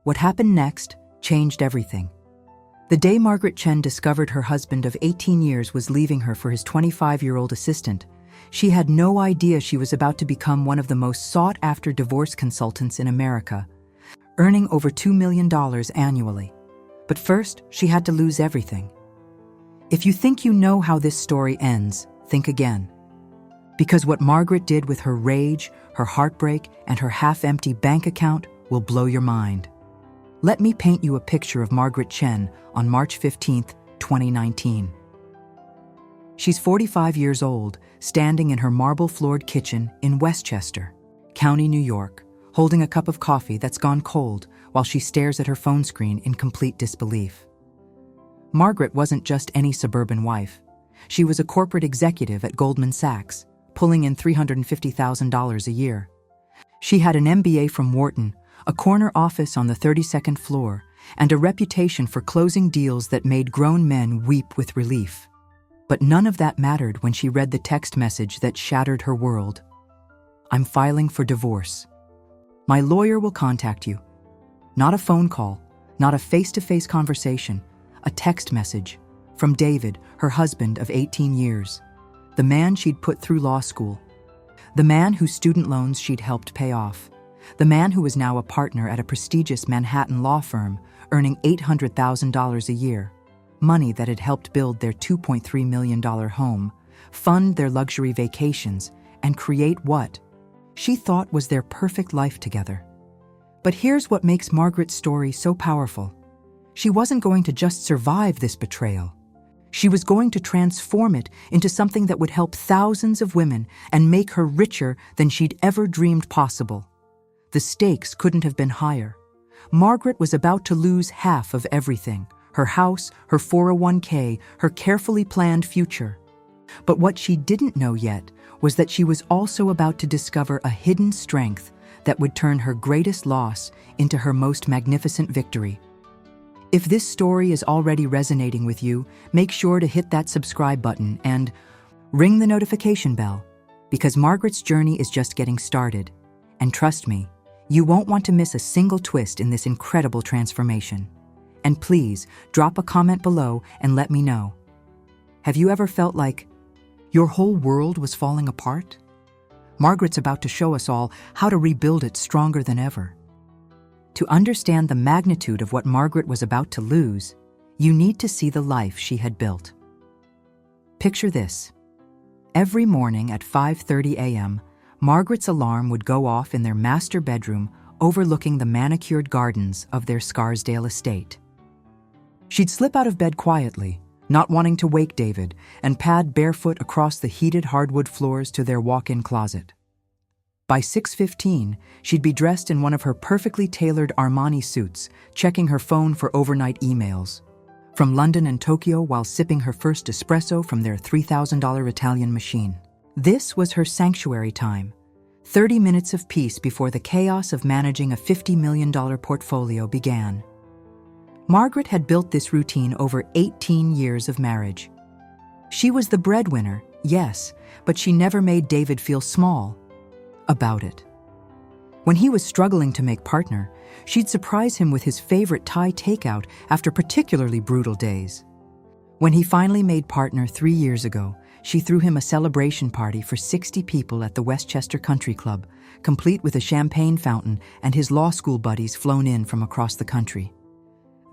What happened next changed everything. The day Margaret Chen discovered her husband of 18 years was leaving her for his 25-year-old assistant, she had no idea she was about to become one of the most sought-after divorce consultants in America, earning over $2 million annually. But first, she had to lose everything. If you think you know how this story ends, think again. Because what Margaret did with her rage, her heartbreak, and her half-empty bank account will blow your mind. Let me paint you a picture of Margaret Chen on March 15, 2019. She's 45 years old, standing in her marble-floored kitchen in Westchester, County, New York, holding a cup of coffee that's gone cold while she stares at her phone screen in complete disbelief. Margaret wasn't just any suburban wife. She was a corporate executive at Goldman Sachs, pulling in $350,000 a year. She had an MBA from Wharton, a corner office on the 32nd floor, and a reputation for closing deals that made grown men weep with relief. But none of that mattered when she read the text message that shattered her world. "I'm filing for divorce. My lawyer will contact you." Not a phone call, not a face-to-face conversation, a text message from David, her husband of 18 years, the man she'd put through law school, the man whose student loans she'd helped pay off, the man who was now a partner at a prestigious Manhattan law firm, earning $800,000 a year, money that had helped build their $2.3 million home, fund their luxury vacations, and create what she thought was their perfect life together. But here's what makes Margaret's story so powerful. She wasn't going to just survive this betrayal. She was going to transform it into something that would help thousands of women and make her richer than she'd ever dreamed possible. The stakes couldn't have been higher. Margaret was about to lose half of everything: her house, her 401k, her carefully planned future. But what she didn't know yet was that she was also about to discover a hidden strength that would turn her greatest loss into her most magnificent victory. If this story is already resonating with you, make sure to hit that subscribe button and ring the notification bell, because Margaret's journey is just getting started. And trust me, you won't want to miss a single twist in this incredible transformation. And please, drop a comment below and let me know. Have you ever felt like your whole world was falling apart? Margaret's about to show us all how to rebuild it stronger than ever. To understand the magnitude of what Margaret was about to lose, you need to see the life she had built. Picture this. Every morning at 5:30 a.m., Margaret's alarm would go off in their master bedroom overlooking the manicured gardens of their Scarsdale estate. She'd slip out of bed quietly, not wanting to wake David, and pad barefoot across the heated hardwood floors to their walk-in closet. By 6:15, she'd be dressed in one of her perfectly tailored Armani suits, checking her phone for overnight emails from London and Tokyo while sipping her first espresso from their $3,000 Italian machine. This was her sanctuary time, 30 minutes of peace before the chaos of managing a $50 million portfolio began. Margaret had built this routine over 18 years of marriage. She was the breadwinner, yes, but she never made David feel small about it. When he was struggling to make partner, she'd surprise him with his favorite Thai takeout after particularly brutal days. When he finally made partner 3 years ago, she threw him a celebration party for 60 people at the Westchester Country Club, complete with a champagne fountain and his law school buddies flown in from across the country.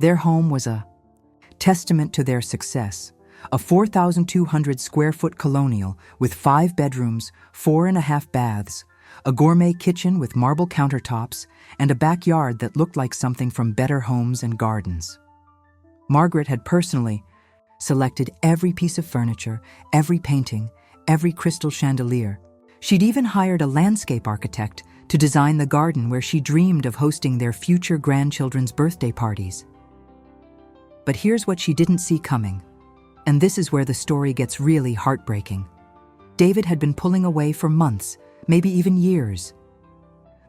Their home was a testament to their success, a 4,200 square foot colonial with 5 bedrooms, 4.5 baths, a gourmet kitchen with marble countertops, and a backyard that looked like something from Better Homes and Gardens. Margaret had personally selected every piece of furniture, every painting, every crystal chandelier. She'd even hired a landscape architect to design the garden where she dreamed of hosting their future grandchildren's birthday parties. But here's what she didn't see coming, and this is where the story gets really heartbreaking. David had been pulling away for months, maybe even years.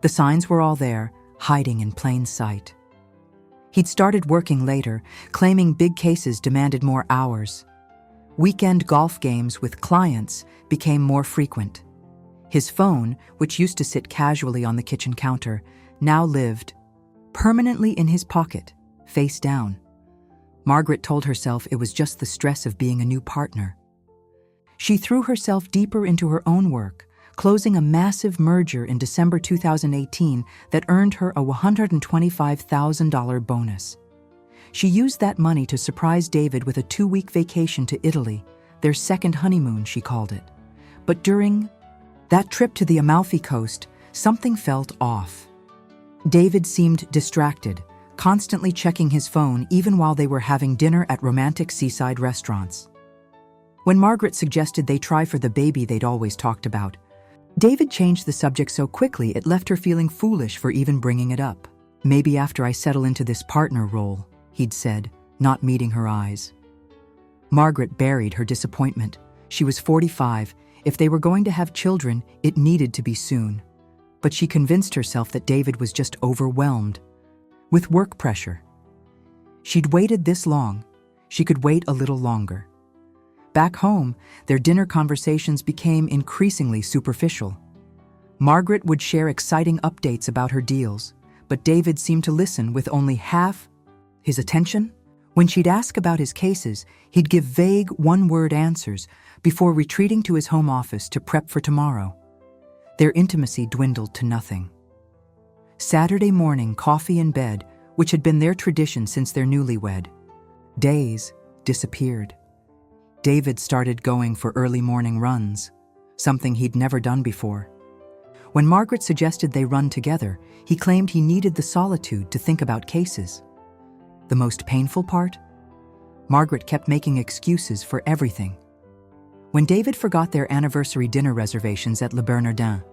The signs were all there, hiding in plain sight. He'd started working later, claiming big cases demanded more hours. Weekend golf games with clients became more frequent. His phone, which used to sit casually on the kitchen counter, now lived permanently in his pocket, face down. Margaret told herself it was just the stress of being a new partner. She threw herself deeper into her own work, closing a massive merger in December 2018 that earned her a $125,000 bonus. She used that money to surprise David with a 2-week vacation to Italy, their second honeymoon, she called it. But during that trip to the Amalfi Coast, something felt off. David seemed distracted, constantly checking his phone even while they were having dinner at romantic seaside restaurants. When Margaret suggested they try for the baby they'd always talked about, David changed the subject so quickly it left her feeling foolish for even bringing it up. "Maybe after I settle into this partner role," he'd said, not meeting her eyes. Margaret buried her disappointment. She was 45. If they were going to have children, it needed to be soon. But she convinced herself that David was just overwhelmed with work pressure. She'd waited this long. She could wait a little longer. Back home, their dinner conversations became increasingly superficial. Margaret would share exciting updates about her deals, but David seemed to listen with only half his attention. When she'd ask about his cases, he'd give vague one-word answers before retreating to his home office to prep for tomorrow. Their intimacy dwindled to nothing. Saturday morning coffee in bed, which had been their tradition since their newlywed days, disappeared. David started going for early morning runs, something he'd never done before. When Margaret suggested they run together, he claimed he needed the solitude to think about cases. The most painful part? Margaret kept making excuses for everything. When David forgot their anniversary dinner reservations at Le Bernardin,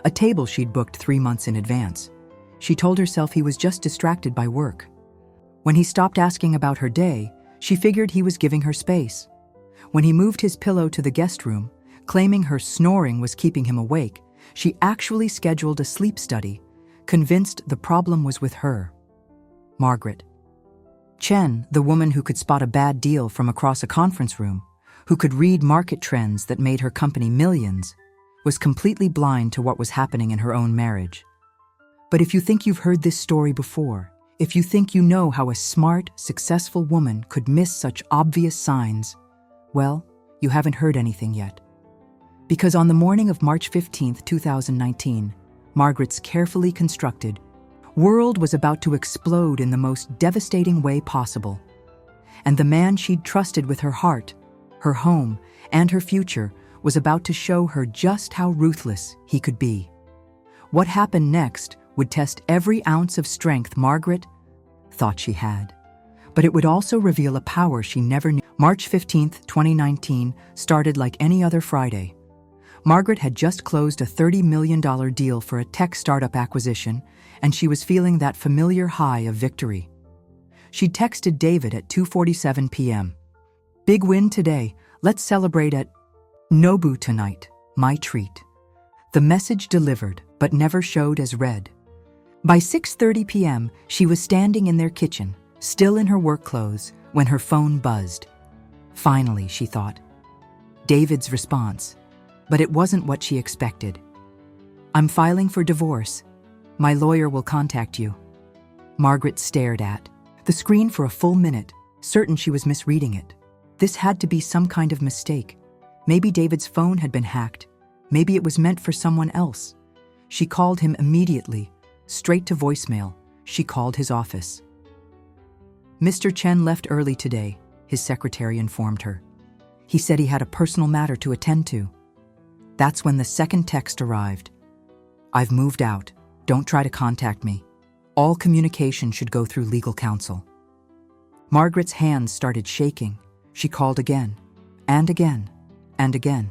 a table she'd booked 3 months in advance, she told herself he was just distracted by work. When he stopped asking about her day, she figured he was giving her space. When he moved his pillow to the guest room, claiming her snoring was keeping him awake, she actually scheduled a sleep study, convinced the problem was with her. Margaret Chen, the woman who could spot a bad deal from across a conference room, who could read market trends that made her company millions, was completely blind to what was happening in her own marriage. But if you think you've heard this story before, if you think you know how a smart, successful woman could miss such obvious signs, well, you haven't heard anything yet. Because on the morning of March 15, 2019, Margaret's carefully constructed world was about to explode in the most devastating way possible. And the man she'd trusted with her heart, her home, and her future was about to show her just how ruthless he could be. What happened next would test every ounce of strength Margaret thought she had. But it would also reveal a power she never knew. March 15, 2019 started like any other Friday. Margaret had just closed a $30 million deal for a tech startup acquisition, and she was feeling that familiar high of victory. She texted David at 2:47 p.m. "Big win today. Let's celebrate at Nobu tonight. My treat." The message delivered, but never showed as read. By 6:30 p.m., she was standing in their kitchen, still in her work clothes, when her phone buzzed. Finally, she thought. David's response. But it wasn't what she expected. "I'm filing for divorce. My lawyer will contact you." Margaret stared at the screen for a full minute, certain she was misreading it. This had to be some kind of mistake. Maybe David's phone had been hacked. Maybe it was meant for someone else. She called him immediately, straight to voicemail. She called his office. "Mr. Chen left early today," his secretary informed her. "He said he had a personal matter to attend to." That's when the second text arrived. "I've moved out. Don't try to contact me. All communication should go through legal counsel." Margaret's hands started shaking. She called again, and again, and again.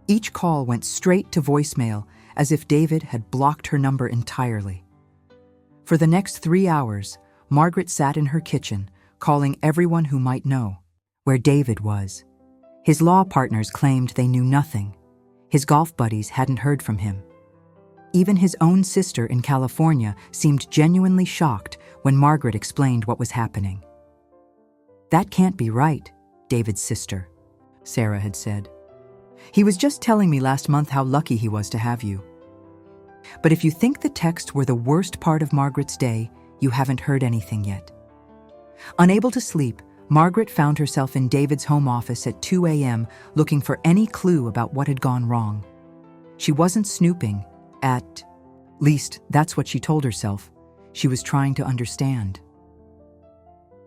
Each call went straight to voicemail, as if David had blocked her number entirely. For the next 3 hours, Margaret sat in her kitchen, calling everyone who might know where David was. His law partners claimed they knew nothing. His golf buddies hadn't heard from him. Even his own sister in California seemed genuinely shocked when Margaret explained what was happening. "That can't be right," David's sister, Sarah, had said. "He was just telling me last month how lucky he was to have you." But if you think the text were the worst part of Margaret's day, You haven't heard anything yet." Unable to sleep, Margaret found herself in David's home office at 2 a.m. looking for any clue about what had gone wrong. She wasn't snooping, at least that's what she told herself. She was trying to understand.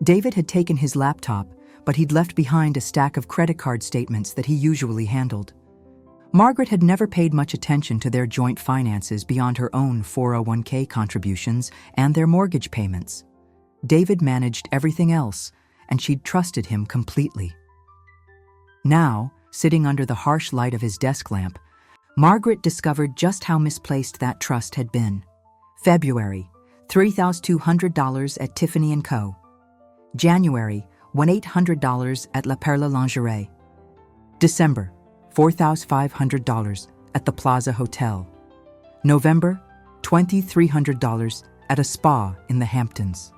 David had taken his laptop, but he'd left behind a stack of credit card statements that he usually handled. Margaret had never paid much attention to their joint finances beyond her own 401k contributions and their mortgage payments. David managed everything else, and she'd trusted him completely. Now, sitting under the harsh light of his desk lamp, Margaret discovered just how misplaced that trust had been. February, $3,200 at Tiffany & Co. January, $1,800 at La Perla Lingerie. December, $4,500 at the Plaza Hotel. November, $2,300 at a spa in the Hamptons.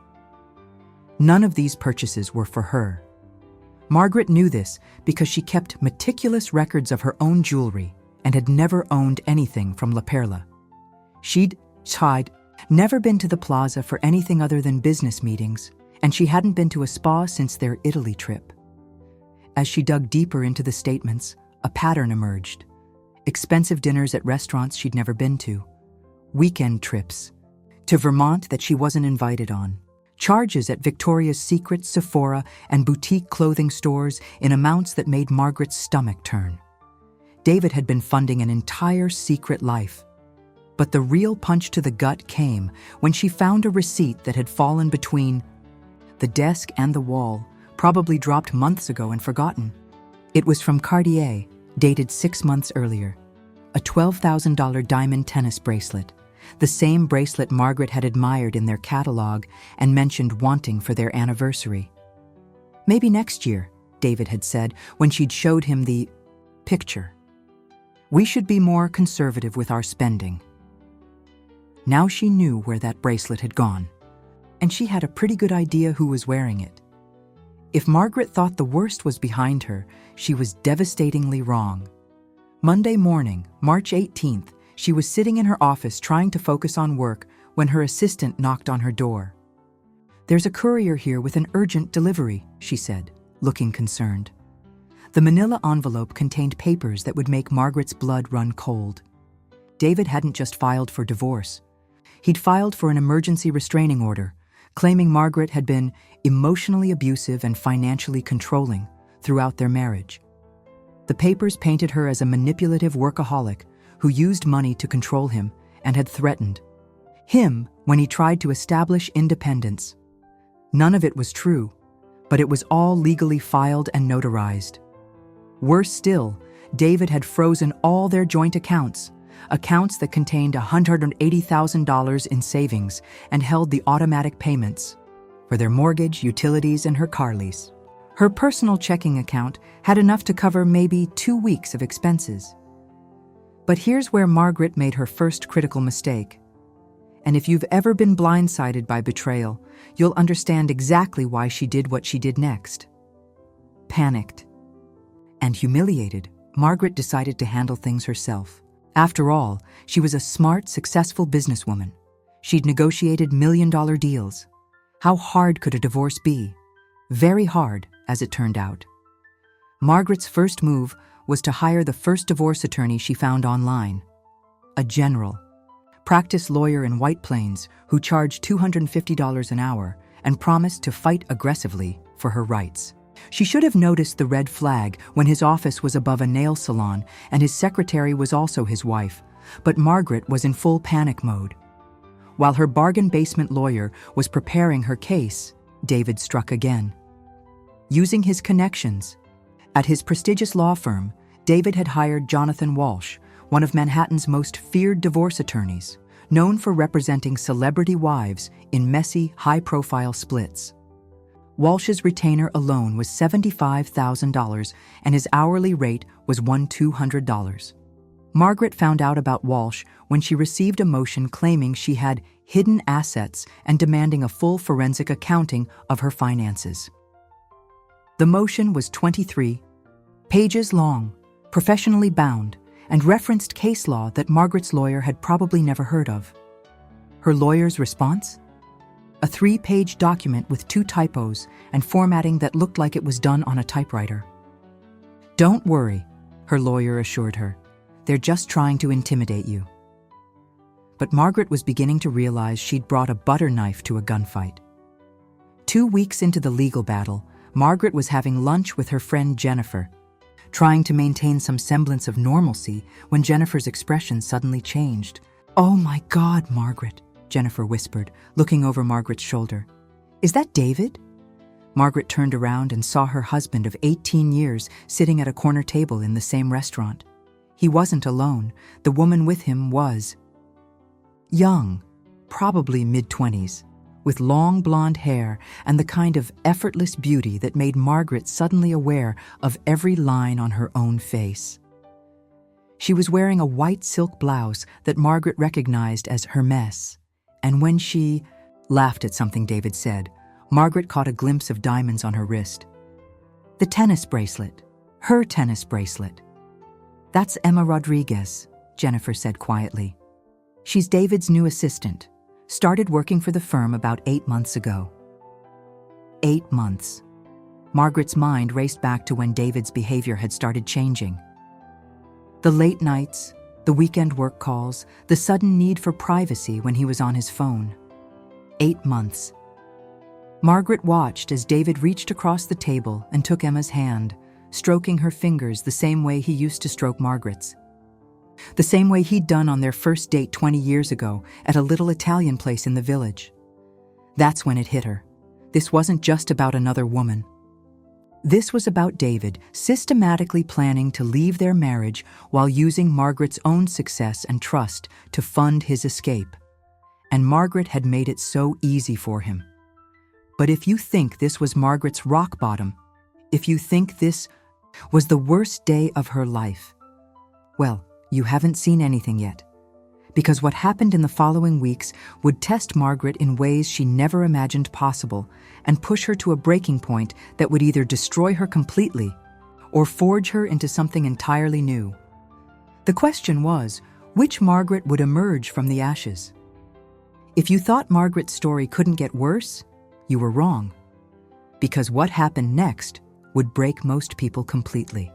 None of these purchases were for her. Margaret knew this because she kept meticulous records of her own jewelry and had never owned anything from La Perla. She'd never been to the Plaza for anything other than business meetings, and she hadn't been to a spa since their Italy trip. As she dug deeper into the statements, a pattern emerged. Expensive dinners at restaurants she'd never been to. Weekend trips to Vermont that she wasn't invited on. Charges at Victoria's Secret, Sephora, and boutique clothing stores in amounts that made Margaret's stomach turn. David had been funding an entire secret life. But the real punch to the gut came when she found a receipt that had fallen between the desk and the wall, probably dropped months ago and forgotten. It was from Cartier, dated 6 months earlier. A $12,000 diamond tennis bracelet, the same bracelet Margaret had admired in their catalog and mentioned wanting for their anniversary. "Maybe next year," David had said when she'd showed him the picture. "We should be more conservative with our spending." Now she knew where that bracelet had gone, and she had a pretty good idea who was wearing it. If Margaret thought the worst was behind her, she was devastatingly wrong. Monday morning, March 18th, she was sitting in her office trying to focus on work when her assistant knocked on her door. "There's a courier here with an urgent delivery," she said, looking concerned. The manila envelope contained papers that would make Margaret's blood run cold. David hadn't just filed for divorce. He'd filed for an emergency restraining order, claiming Margaret had been emotionally abusive and financially controlling throughout their marriage. The papers painted her as a manipulative workaholic who used money to control him and had threatened him when he tried to establish independence. None of it was true, but it was all legally filed and notarized. Worse still, David had frozen all their joint accounts that contained $180,000 in savings and held the automatic payments for their mortgage, utilities, and her car lease. Her personal checking account had enough to cover maybe 2 weeks of expenses. But here's where Margaret made her first critical mistake. And if you've ever been blindsided by betrayal, you'll understand exactly why she did what she did next. Panicked and humiliated, Margaret decided to handle things herself. After all, she was a smart, successful businesswoman. She'd negotiated million-dollar deals. How hard could a divorce be? Very hard, as it turned out. Margaret's first move was to hire the first divorce attorney she found online. A general, practice lawyer in White Plains who charged $250 an hour and promised to fight aggressively for her rights. She should have noticed the red flag when his office was above a nail salon and his secretary was also his wife, but Margaret was in full panic mode. While her bargain basement lawyer was preparing her case, David struck again. Using his connections, at his prestigious law firm, David had hired Jonathan Walsh, one of Manhattan's most feared divorce attorneys, known for representing celebrity wives in messy, high-profile splits. Walsh's retainer alone was $75,000, and his hourly rate was $200. Margaret found out about Walsh when she received a motion claiming she had hidden assets and demanding a full forensic accounting of her finances. The motion was 23 pages long, professionally bound, and referenced case law that Margaret's lawyer had probably never heard of. Her lawyer's response? A 3-page document with 2 typos and formatting that looked like it was done on a typewriter. "Don't worry," her lawyer assured her. "They're just trying to intimidate you." But Margaret was beginning to realize she'd brought a butter knife to a gunfight. 2 weeks into the legal battle, Margaret was having lunch with her friend Jennifer, trying to maintain some semblance of normalcy when Jennifer's expression suddenly changed. "Oh my God, Margaret," Jennifer whispered, looking over Margaret's shoulder. "Is that David?" Margaret turned around and saw her husband of 18 years sitting at a corner table in the same restaurant. He wasn't alone. The woman with him was young, probably mid-20s, with long blonde hair and the kind of effortless beauty that made Margaret suddenly aware of every line on her own face. She was wearing a white silk blouse that Margaret recognized as Hermes, and when she laughed at something David said, Margaret caught a glimpse of diamonds on her wrist. The tennis bracelet. Her tennis bracelet. "That's Emma Rodriguez," Jennifer said quietly. "She's David's new assistant. Started working for the firm about 8 months ago." 8 months. Margaret's mind raced back to when David's behavior had started changing. The late nights, the weekend work calls, the sudden need for privacy when he was on his phone. 8 months. Margaret watched as David reached across the table and took Emma's hand, stroking her fingers the same way he used to stroke Margaret's. The same way he'd done on their first date 20 years ago at a little Italian place in the village. That's when it hit her. This wasn't just about another woman. This was about David systematically planning to leave their marriage while using Margaret's own success and trust to fund his escape. And Margaret had made it so easy for him. But if you think this was Margaret's rock bottom, if you think this was the worst day of her life, well, you haven't seen anything yet. Because what happened in the following weeks would test Margaret in ways she never imagined possible and push her to a breaking point that would either destroy her completely or forge her into something entirely new. The question was, which Margaret would emerge from the ashes? If you thought Margaret's story couldn't get worse, you were wrong. Because what happened next would break most people completely.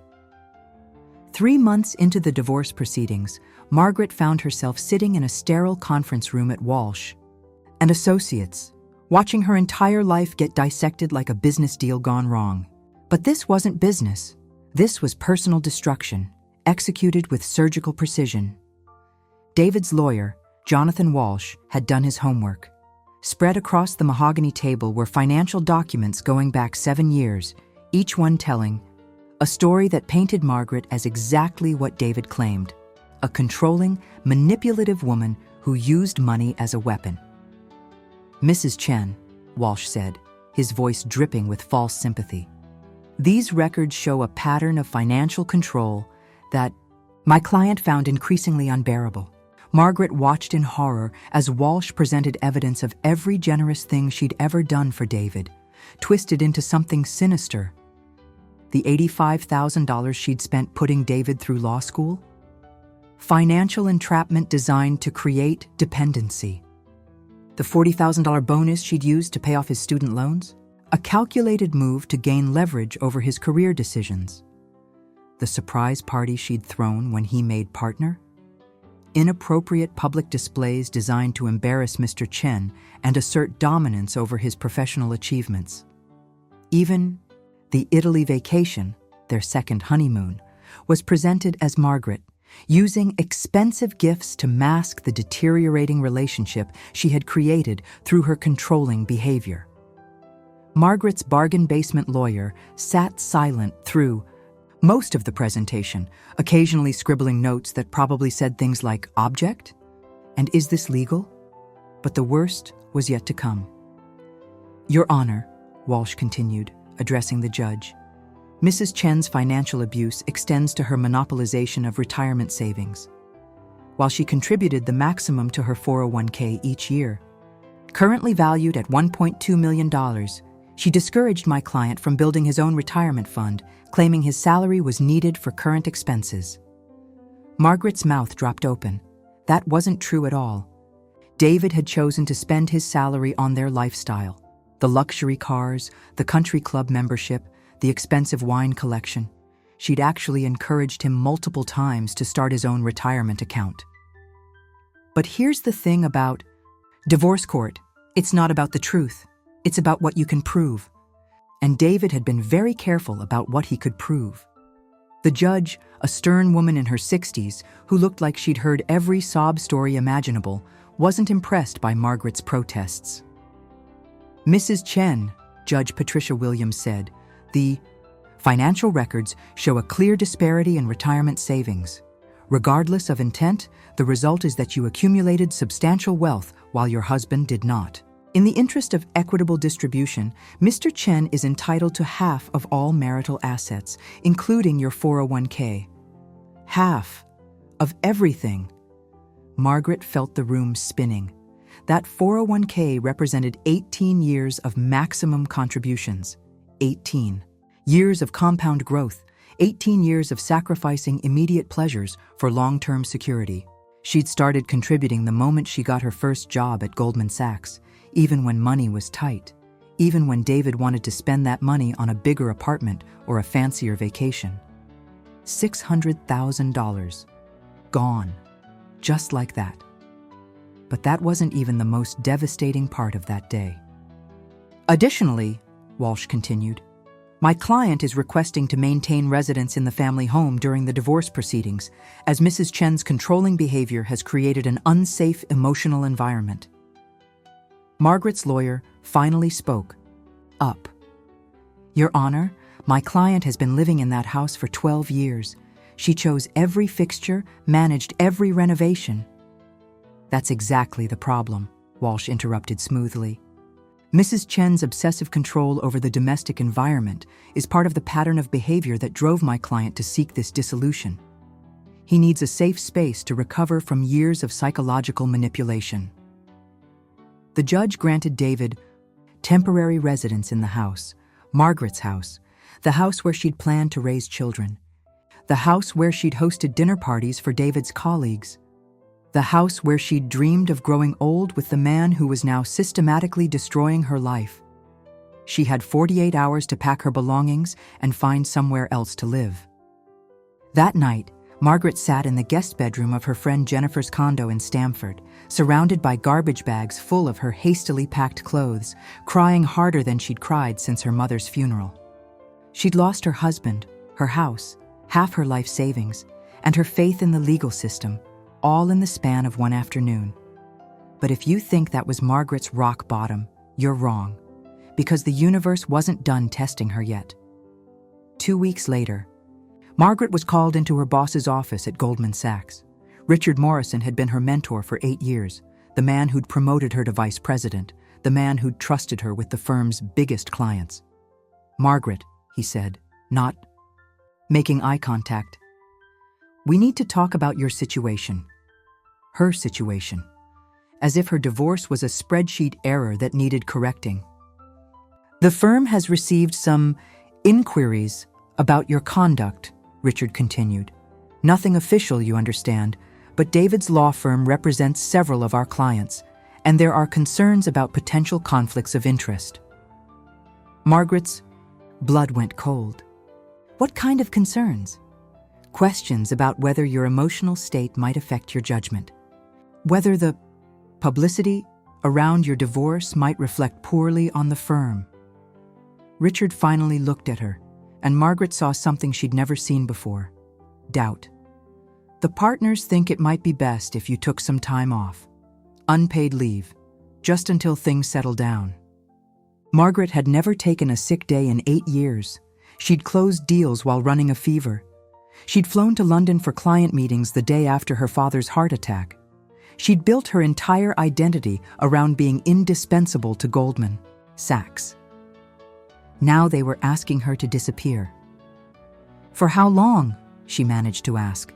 3 months into the divorce proceedings, Margaret found herself sitting in a sterile conference room at Walsh and Associates, watching her entire life get dissected like a business deal gone wrong. But this wasn't business. This was personal destruction, executed with surgical precision. David's lawyer, Jonathan Walsh, had done his homework. Spread across the mahogany table were financial documents going back 7 years, each one telling a story that painted Margaret as exactly what David claimed, a controlling, manipulative woman who used money as a weapon. "Mrs. Chen," Walsh said, his voice dripping with false sympathy. "These records show a pattern of financial control that my client found increasingly unbearable." Margaret watched in horror as Walsh presented evidence of every generous thing she'd ever done for David, twisted into something sinister. The $85,000 she'd spent putting David through law school? Financial entrapment designed to create dependency. The $40,000 bonus she'd used to pay off his student loans? A calculated move to gain leverage over his career decisions. The surprise party she'd thrown when he made partner? Inappropriate public displays designed to embarrass Mr. Chen and assert dominance over his professional achievements. Even the Italy vacation, their second honeymoon, was presented as Margaret, using expensive gifts to mask the deteriorating relationship she had created through her controlling behavior. Margaret's bargain basement lawyer sat silent through most of the presentation, occasionally scribbling notes that probably said things like, "Object? And is this legal?" But the worst was yet to come. "Your Honor," Walsh continued, addressing the judge, "Mrs. Chen's financial abuse extends to her monopolization of retirement savings. While she contributed the maximum to her 401k each year, currently valued at $1.2 million, she discouraged my client from building his own retirement fund, claiming his salary was needed for current expenses." Margaret's mouth dropped open. That wasn't true at all. David had chosen to spend his salary on their lifestyle: the luxury cars, the country club membership, the expensive wine collection. She'd actually encouraged him multiple times to start his own retirement account. But here's the thing about divorce court. It's not about the truth. It's about what you can prove. And David had been very careful about what he could prove. The judge, a stern woman in her 60s who looked like she'd heard every sob story imaginable, wasn't impressed by Margaret's protests. "Mrs. Chen," Judge Patricia Williams said, "the financial records show a clear disparity in retirement savings. Regardless of intent, the result is that you accumulated substantial wealth while your husband did not. In the interest of equitable distribution, Mr. Chen is entitled to half of all marital assets, including your 401k. Half of everything." Margaret felt the room spinning. That 401k represented 18 years of maximum contributions. 18 years of compound growth. 18 years of sacrificing immediate pleasures for long-term security. She'd started contributing the moment she got her first job at Goldman Sachs, even when money was tight, even when David wanted to spend that money on a bigger apartment or a fancier vacation. $600,000. Gone. Just like that. But that wasn't even the most devastating part of that day. "Additionally," Walsh continued, "my client is requesting to maintain residence in the family home during the divorce proceedings, as Mrs. Chen's controlling behavior has created an unsafe emotional environment." Margaret's lawyer finally spoke up. "Your Honor, my client has been living in that house for 12 years. She chose every fixture, managed every renovation." "That's exactly the problem," Walsh interrupted smoothly. "Mrs. Chen's obsessive control over the domestic environment is part of the pattern of behavior that drove my client to seek this dissolution. He needs a safe space to recover from years of psychological manipulation." The judge granted David temporary residence in the house, Margaret's house, the house where she'd planned to raise children, the house where she'd hosted dinner parties for David's colleagues, the house where she'd dreamed of growing old with the man who was now systematically destroying her life. She had 48 hours to pack her belongings and find somewhere else to live. That night, Margaret sat in the guest bedroom of her friend Jennifer's condo in Stamford, surrounded by garbage bags full of her hastily packed clothes, crying harder than she'd cried since her mother's funeral. She'd lost her husband, her house, half her life savings, and her faith in the legal system, all in the span of one afternoon. But if you think that was Margaret's rock bottom, you're wrong, because the universe wasn't done testing her yet. 2 weeks later, Margaret was called into her boss's office at Goldman Sachs. Richard Morrison had been her mentor for 8 years, the man who'd promoted her to vice president, the man who'd trusted her with the firm's biggest clients. "Margaret," he said, not making eye contact, "we need to talk about your situation." Her situation. As if her divorce was a spreadsheet error that needed correcting. "The firm has received some inquiries about your conduct," Richard continued. "Nothing official, you understand, but David's law firm represents several of our clients, and there are concerns about potential conflicts of interest." Margaret's blood went cold. "What kind of concerns?" "Questions about whether your emotional state might affect your judgment. Whether the publicity around your divorce might reflect poorly on the firm." Richard finally looked at her, and Margaret saw something she'd never seen before: doubt. "The partners think it might be best if you took some time off. Unpaid leave, just until things settle down." Margaret had never taken a sick day in 8 years. She'd closed deals while running a fever. She'd flown to London for client meetings the day after her father's heart attack. She'd built her entire identity around being indispensable to Goldman Sachs. Now they were asking her to disappear. "For how long?" she managed to ask.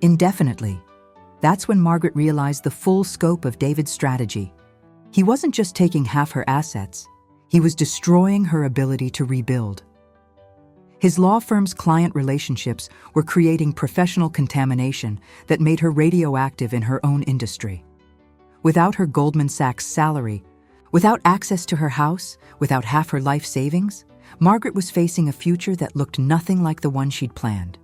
"Indefinitely." That's when Margaret realized the full scope of David's strategy. He wasn't just taking half her assets, he was destroying her ability to rebuild. His law firm's client relationships were creating professional contamination that made her radioactive in her own industry. Without her Goldman Sachs salary, without access to her house, without half her life savings, Margaret was facing a future that looked nothing like the one she'd planned.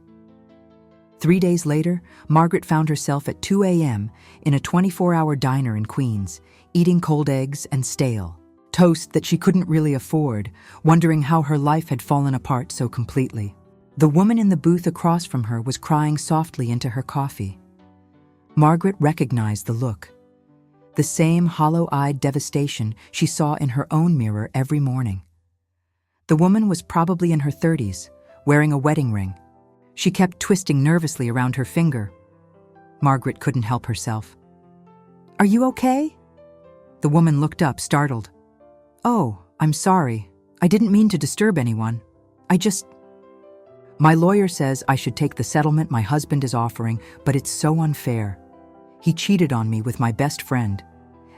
3 days later, Margaret found herself at 2 a.m. in a 24-hour diner in Queens, eating cold eggs and stale toast that she couldn't really afford, wondering how her life had fallen apart so completely. The woman in the booth across from her was crying softly into her coffee. Margaret recognized the look. The same hollow-eyed devastation she saw in her own mirror every morning. The woman was probably in her 30s, wearing a wedding ring. She kept twisting nervously around her finger. Margaret couldn't help herself. "Are you okay?" The woman looked up, startled. "Oh, I'm sorry. I didn't mean to disturb anyone. My lawyer says I should take the settlement my husband is offering, but it's so unfair. He cheated on me with my best friend,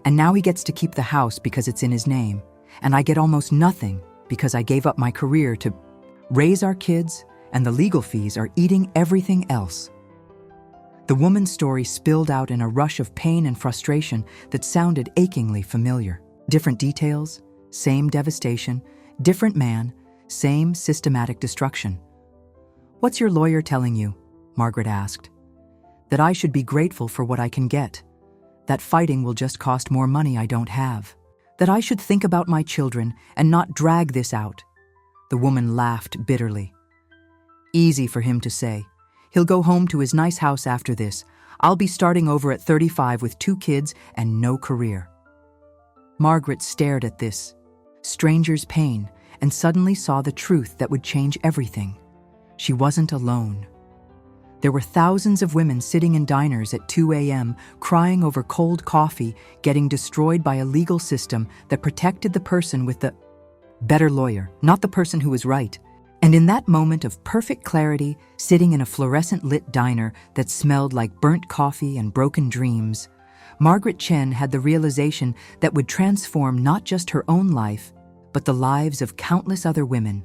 and now he gets to keep the house because it's in his name, and I get almost nothing because I gave up my career to raise our kids, and the legal fees are eating everything else." The woman's story spilled out in a rush of pain and frustration that sounded achingly familiar. Different details, same devastation, different man, same systematic destruction. "What's your lawyer telling you?" Margaret asked. "That I should be grateful for what I can get. That fighting will just cost more money I don't have. That I should think about my children and not drag this out." The woman laughed bitterly. "Easy for him to say. He'll go home to his nice house after this. I'll be starting over at 35 with 2 kids and no career." Margaret stared at this stranger's pain and suddenly saw the truth that would change everything. She wasn't alone. There were thousands of women sitting in diners at 2 a.m. crying over cold coffee getting destroyed by a legal system that protected the person with the better lawyer, not the person who was right. And in that moment of perfect clarity, sitting in a fluorescent-lit diner that smelled like burnt coffee and broken dreams, Margaret Chen had the realization that would transform not just her own life, but the lives of countless other women.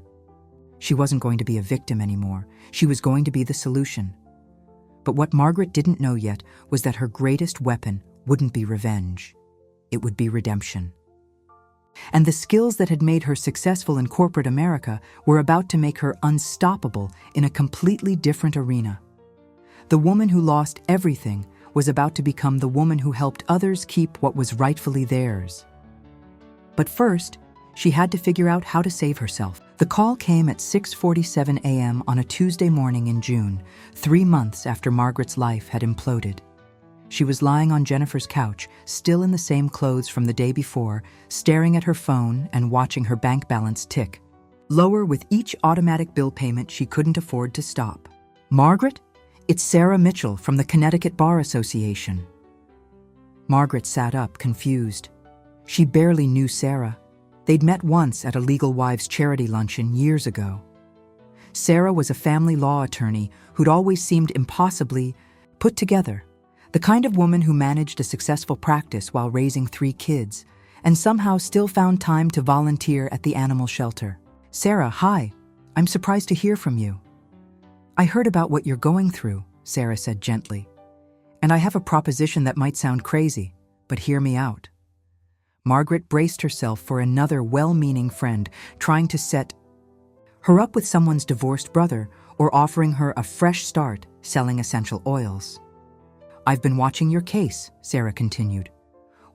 She wasn't going to be a victim anymore. She was going to be the solution. But what Margaret didn't know yet was that her greatest weapon wouldn't be revenge. It would be redemption. And the skills that had made her successful in corporate America were about to make her unstoppable in a completely different arena. The woman who lost everything was about to become the woman who helped others keep what was rightfully theirs. But first, she had to figure out how to save herself. The call came at 6:47 a.m. on a Tuesday morning in June, 3 months after Margaret's life had imploded. She was lying on Jennifer's couch, still in the same clothes from the day before, staring at her phone and watching her bank balance tick lower with each automatic bill payment she couldn't afford to stop. "Margaret? It's Sarah Mitchell from the Connecticut Bar Association." Margaret sat up, confused. She barely knew Sarah. They'd met once at a Legal Wives charity luncheon years ago. Sarah was a family law attorney who'd always seemed impossibly put together, the kind of woman who managed a successful practice while raising 3 kids, and somehow still found time to volunteer at the animal shelter. "Sarah, hi. I'm surprised to hear from you." "I heard about what you're going through," Sarah said gently. "And I have a proposition that might sound crazy, but hear me out." Margaret braced herself for another well-meaning friend trying to set her up with someone's divorced brother or offering her a fresh start selling essential oils. "I've been watching your case," Sarah continued.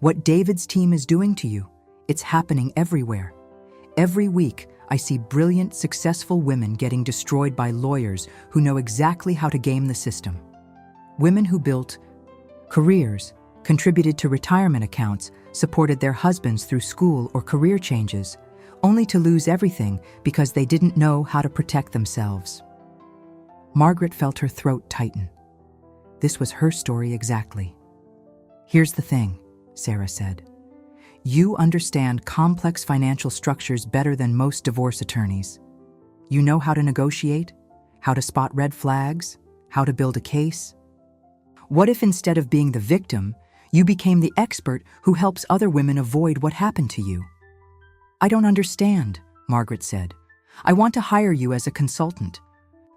"What David's team is doing to you, it's happening everywhere. Every week, I see brilliant, successful women getting destroyed by lawyers who know exactly how to game the system. Women who built careers, contributed to retirement accounts, supported their husbands through school or career changes, only to lose everything because they didn't know how to protect themselves." Margaret felt her throat tighten. This was her story exactly. "Here's the thing," Sarah said. "You understand complex financial structures better than most divorce attorneys. You know how to negotiate, how to spot red flags, how to build a case. What if instead of being the victim, you became the expert who helps other women avoid what happened to you?" "I don't understand," Margaret said. "I want to hire you as a consultant.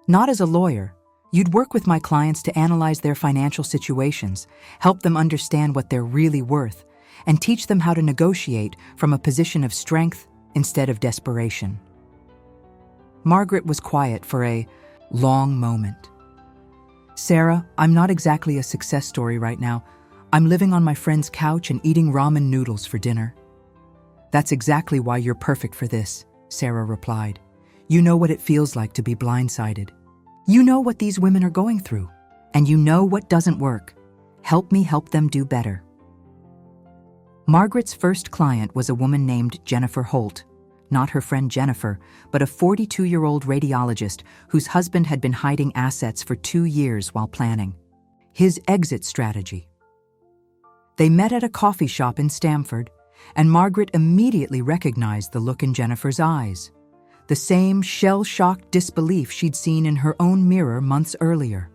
Not as a lawyer, You'd work with my clients to analyze their financial situations, help them understand what they're really worth, and teach them how to negotiate from a position of strength instead of desperation. Margaret was quiet for a long moment. Sarah, I'm not exactly a success story right now. I'm living on my friend's couch and eating ramen noodles for dinner. That's exactly why you're perfect for this, Sarah replied. You know what it feels like to be blindsided. You know what these women are going through, and you know what doesn't work. Help me help them do better. Margaret's first client was a woman named Jennifer Holt, not her friend Jennifer, but a 42-year-old radiologist whose husband had been hiding assets for 2 years while planning his exit strategy. They met at a coffee shop in Stamford, and Margaret immediately recognized the look in Jennifer's eyes, the same shell-shocked disbelief she'd seen in her own mirror months earlier.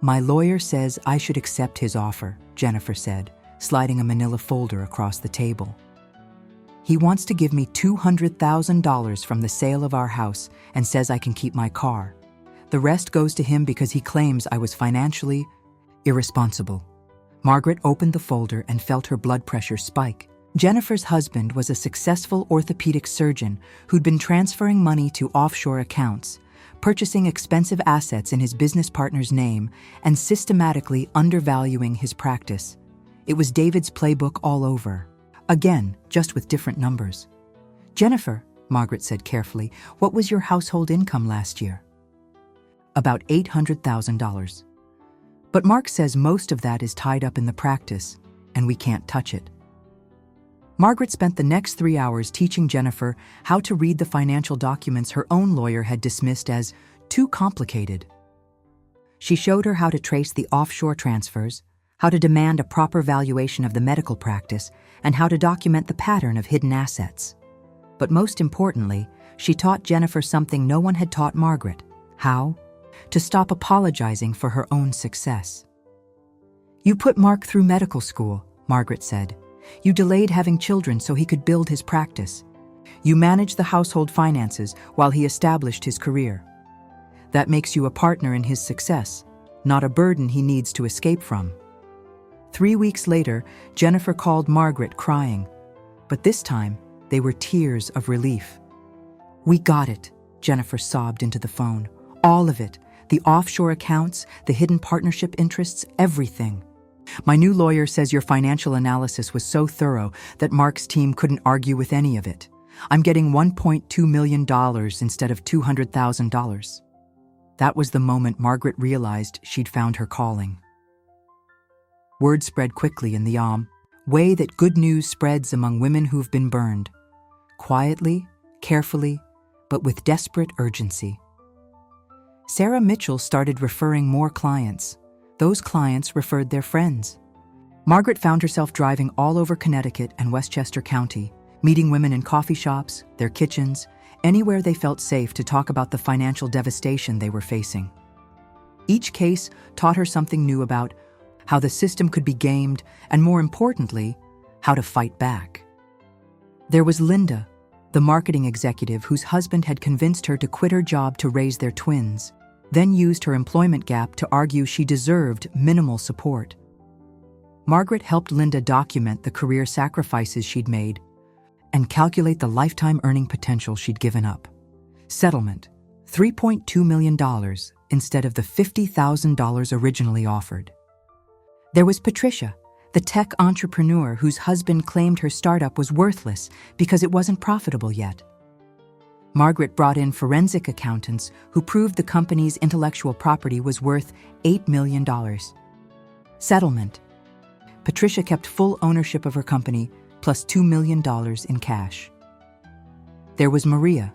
My lawyer says I should accept his offer, Jennifer said, sliding a manila folder across the table. He wants to give me $200,000 from the sale of our house and says I can keep my car. The rest goes to him because he claims I was financially irresponsible. Margaret opened the folder and felt her blood pressure spike. Jennifer's husband was a successful orthopedic surgeon who'd been transferring money to offshore accounts, purchasing expensive assets in his business partner's name, and systematically undervaluing his practice. It was David's playbook all over. Again, just with different numbers. Jennifer, Margaret said carefully, what was your household income last year? About $800,000. But Mark says most of that is tied up in the practice, and we can't touch it. Margaret spent the next 3 hours teaching Jennifer how to read the financial documents her own lawyer had dismissed as too complicated. She showed her how to trace the offshore transfers, how to demand a proper valuation of the medical practice, and how to document the pattern of hidden assets. But most importantly, she taught Jennifer something no one had taught Margaret: how to stop apologizing for her own success. You put Mark through medical school, Margaret said. You delayed having children so he could build his practice. You managed the household finances while he established his career. That makes you a partner in his success, not a burden he needs to escape from. 3 weeks later, Jennifer called Margaret crying, but this time they were tears of relief. We got it, Jennifer sobbed into the phone. All of it, the offshore accounts, the hidden partnership interests, everything. My new lawyer says your financial analysis was so thorough that Mark's team couldn't argue with any of it. I'm getting $1.2 million instead of $200,000. That was the moment Margaret realized she'd found her calling. Word spread quickly in the way that good news spreads among women who've been burned. Quietly, carefully, but with desperate urgency. Sarah Mitchell started referring more clients. Those clients referred their friends. Margaret found herself driving all over Connecticut and Westchester County, meeting women in coffee shops, their kitchens, anywhere they felt safe to talk about the financial devastation they were facing. Each case taught her something new about how the system could be gamed, and more importantly, how to fight back. There was Linda, the marketing executive whose husband had convinced her to quit her job to raise their twins, then used her employment gap to argue she deserved minimal support. Margaret helped Linda document the career sacrifices she'd made and calculate the lifetime earning potential she'd given up. Settlement: $3.2 million instead of the $50,000 originally offered. There was Patricia, the tech entrepreneur whose husband claimed her startup was worthless because it wasn't profitable yet. Margaret brought in forensic accountants who proved the company's intellectual property was worth $8 million. Settlement: Patricia kept full ownership of her company plus $2 million in cash. There was Maria,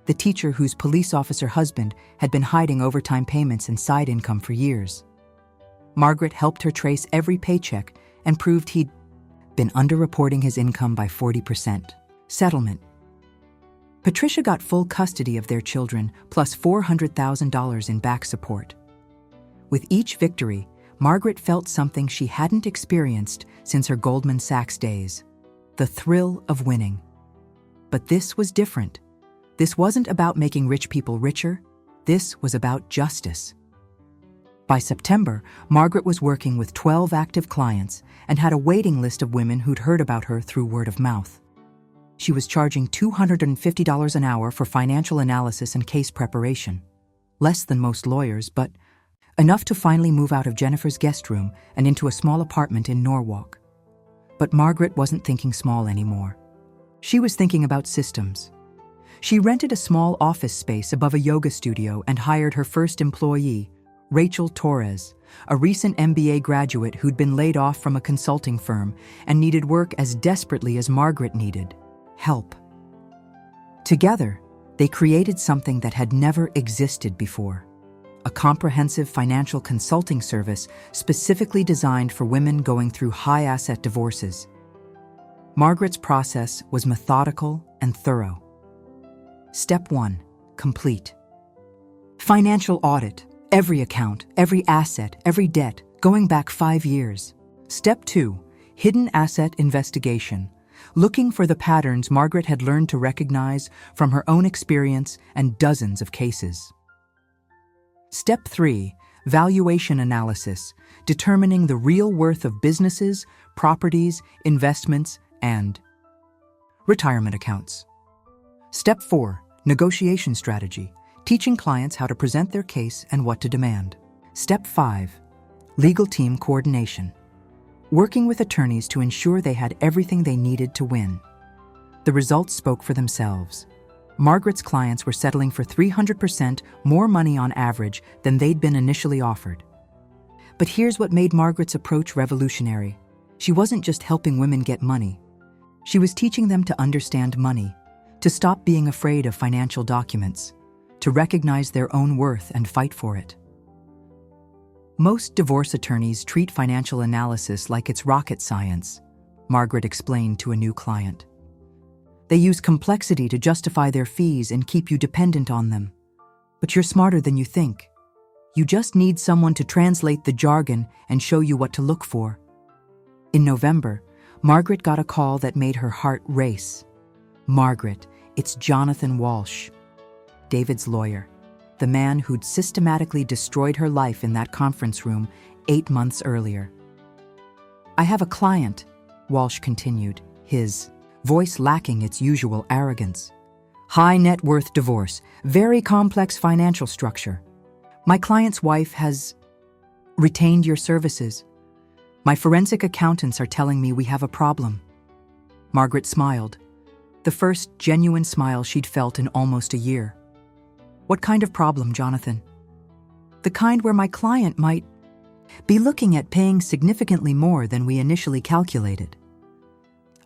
the teacher whose police officer husband had been hiding overtime payments and side income for years. Margaret helped her trace every paycheck and proved he'd been underreporting his income by 40%. Settlement: Patricia got full custody of their children plus $400,000 in back support. With each victory, Margaret felt something she hadn't experienced since her Goldman Sachs days: the thrill of winning. But this was different. This wasn't about making rich people richer. This was about justice. By September, Margaret was working with 12 active clients and had a waiting list of women who'd heard about her through word of mouth. She was charging $250 an hour for financial analysis and case preparation. Less than most lawyers, but enough to finally move out of Jennifer's guest room and into a small apartment in Norwalk. But Margaret wasn't thinking small anymore. She was thinking about systems. She rented a small office space above a yoga studio and hired her first employee, Rachel Torres, a recent MBA graduate who'd been laid off from a consulting firm and needed work as desperately as Margaret needed: help. Together, they created something that had never existed before: a comprehensive financial consulting service specifically designed for women going through high-asset divorces. Margaret's process was methodical and thorough. Step 1. Complete. Financial audit. Every account, every asset, every debt, going back 5 years. Step 2. Hidden asset investigation. Looking for the patterns Margaret had learned to recognize from her own experience and dozens of cases. Step 3. Valuation analysis. Determining the real worth of businesses, properties, investments, and retirement accounts. Step 4. Negotiation strategy. Teaching clients how to present their case and what to demand. Step 5. Legal team coordination. Working with attorneys to ensure they had everything they needed to win. The results spoke for themselves. Margaret's clients were settling for 300% more money on average than they'd been initially offered. But here's what made Margaret's approach revolutionary. She wasn't just helping women get money. She was teaching them to understand money, to stop being afraid of financial documents, to recognize their own worth and fight for it. Most divorce attorneys treat financial analysis like it's rocket science, Margaret explained to a new client. They use complexity to justify their fees and keep you dependent on them. But you're smarter than you think. You just need someone to translate the jargon and show you what to look for. In November, Margaret got a call that made her heart race. Margaret, it's Jonathan Walsh, David's lawyer, the man who'd systematically destroyed her life in that conference room 8 months earlier. I have a client, Walsh continued, his voice lacking its usual arrogance. High net worth divorce, very complex financial structure. My client's wife has retained your services. My forensic accountants are telling me we have a problem. Margaret smiled, the first genuine smile she'd felt in almost a year. What kind of problem, Jonathan? The kind where my client might be looking at paying significantly more than we initially calculated.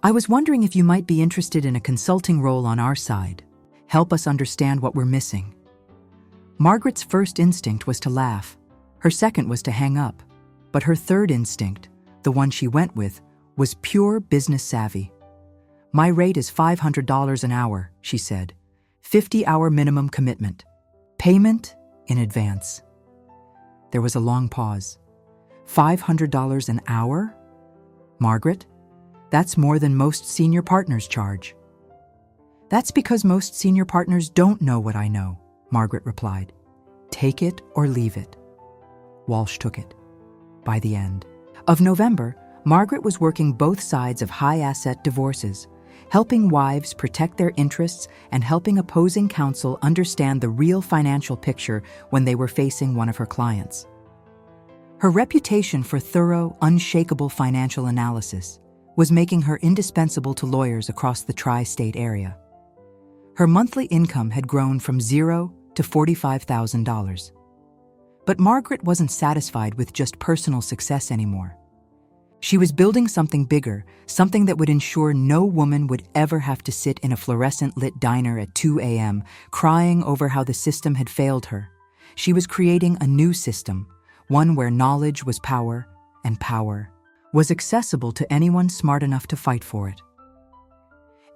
I was wondering if you might be interested in a consulting role on our side. Help us understand what we're missing. Margaret's first instinct was to laugh. Her second was to hang up. But her third instinct, the one she went with, was pure business savvy. My rate is $500 an hour, she said. 50-hour minimum commitment. Payment in advance. There was a long pause. $500 an hour? Margaret, that's more than most senior partners charge. That's because most senior partners don't know what I know, Margaret replied. Take it or leave it. Walsh took it. By the end of November, Margaret was working both sides of high-asset divorces, helping wives protect their interests and helping opposing counsel understand the real financial picture when they were facing one of her clients. Her reputation for thorough, unshakable financial analysis was making her indispensable to lawyers across the tri-state area. Her monthly income had grown from $0 to $45,000. But Margaret wasn't satisfied with just personal success anymore. She was building something bigger, something that would ensure no woman would ever have to sit in a fluorescent-lit diner at 2 a.m. crying over how the system had failed her. She was creating a new system, one where knowledge was power, and power was accessible to anyone smart enough to fight for it.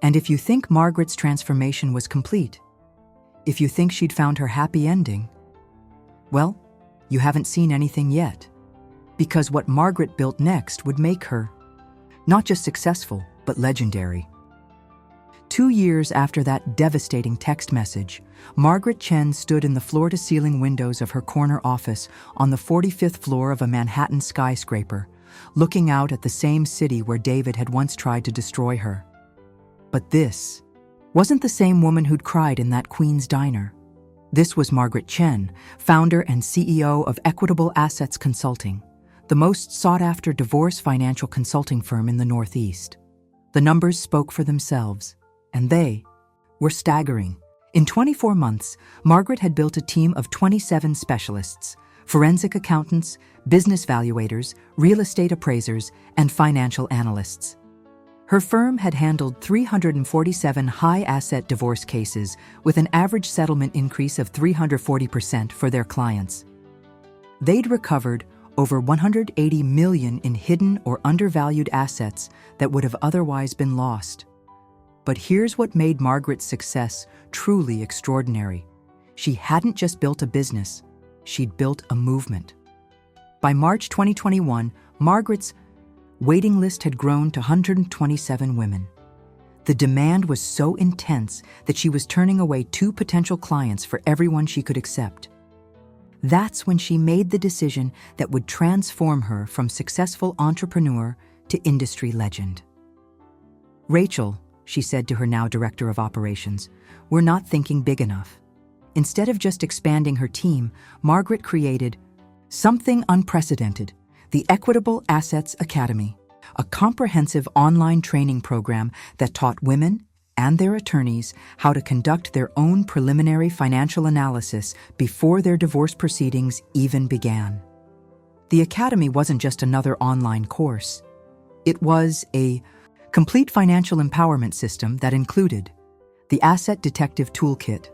And if you think Margaret's transformation was complete, if you think she'd found her happy ending, well, you haven't seen anything yet. Because what Margaret built next would make her not just successful, but legendary. 2 years after that devastating text message, Margaret Chen stood in the floor-to-ceiling windows of her corner office on the 45th floor of a Manhattan skyscraper, looking out at the same city where David had once tried to destroy her. But this wasn't the same woman who'd cried in that Queen's diner. This was Margaret Chen, founder and CEO of Equitable Assets Consulting, the most sought-after divorce financial consulting firm in the Northeast. The numbers spoke for themselves, and they were staggering. In 24 months, Margaret had built a team of 27 specialists, forensic accountants, business valuators, real estate appraisers, and financial analysts. Her firm had handled 347 high-asset divorce cases with an average settlement increase of 340% for their clients. They'd recovered over $180 million in hidden or undervalued assets that would have otherwise been lost. But here's what made Margaret's success truly extraordinary. She hadn't just built a business, she'd built a movement. By March 2021, Margaret's waiting list had grown to 127 women. The demand was so intense that she was turning away 2 potential clients for everyone she could accept. That's when she made the decision that would transform her from successful entrepreneur to industry legend. "Rachel," she said to her now director of operations, "we're not thinking big enough." Instead of just expanding her team, Margaret created something unprecedented: the Equitable Assets Academy, a comprehensive online training program that taught women and their attorneys how to conduct their own preliminary financial analysis before their divorce proceedings even began. The Academy wasn't just another online course. It was a complete financial empowerment system that included the Asset Detective Toolkit,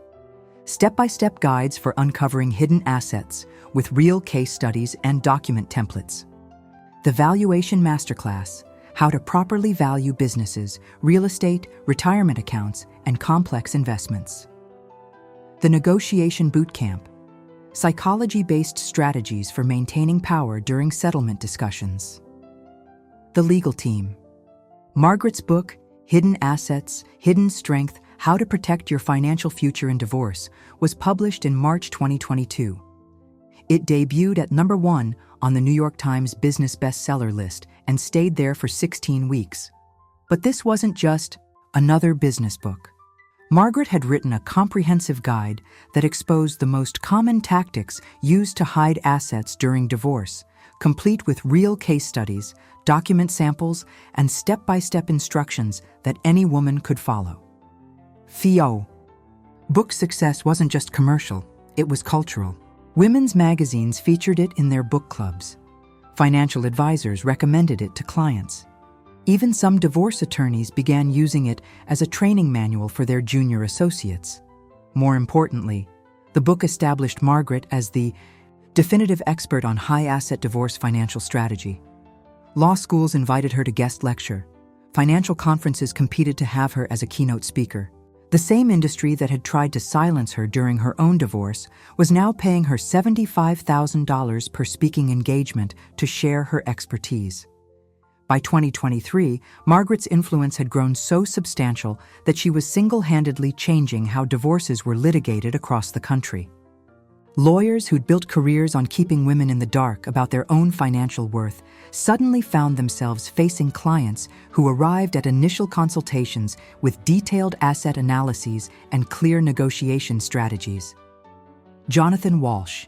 step-by-step guides for uncovering hidden assets with real case studies and document templates, the Valuation Masterclass, how to properly value businesses, real estate, retirement accounts, and complex investments, the Negotiation Bootcamp, psychology-based strategies for maintaining power during settlement discussions, the Legal Team. Margaret's book, Hidden Assets, Hidden Strength: How to Protect Your Financial Future in Divorce, was published in March 2022. It debuted at number 1 on the New York Times Business Bestseller list and stayed there for 16 weeks. But this wasn't just another business book. Margaret had written a comprehensive guide that exposed the most common tactics used to hide assets during divorce, complete with real case studies, document samples, and step-by-step instructions that any woman could follow. FIO. Book success wasn't just commercial, it was cultural. Women's magazines featured it in their book clubs. Financial advisors recommended it to clients. Even some divorce attorneys began using it as a training manual for their junior associates. More importantly, the book established Margaret as the definitive expert on high-asset divorce financial strategy. Law schools invited her to guest lecture. Financial conferences competed to have her as a keynote speaker. The same industry that had tried to silence her during her own divorce was now paying her $75,000 per speaking engagement to share her expertise. By 2023, Margaret's influence had grown so substantial that she was single-handedly changing how divorces were litigated across the country. Lawyers who'd built careers on keeping women in the dark about their own financial worth suddenly found themselves facing clients who arrived at initial consultations with detailed asset analyses and clear negotiation strategies. Jonathan Walsh,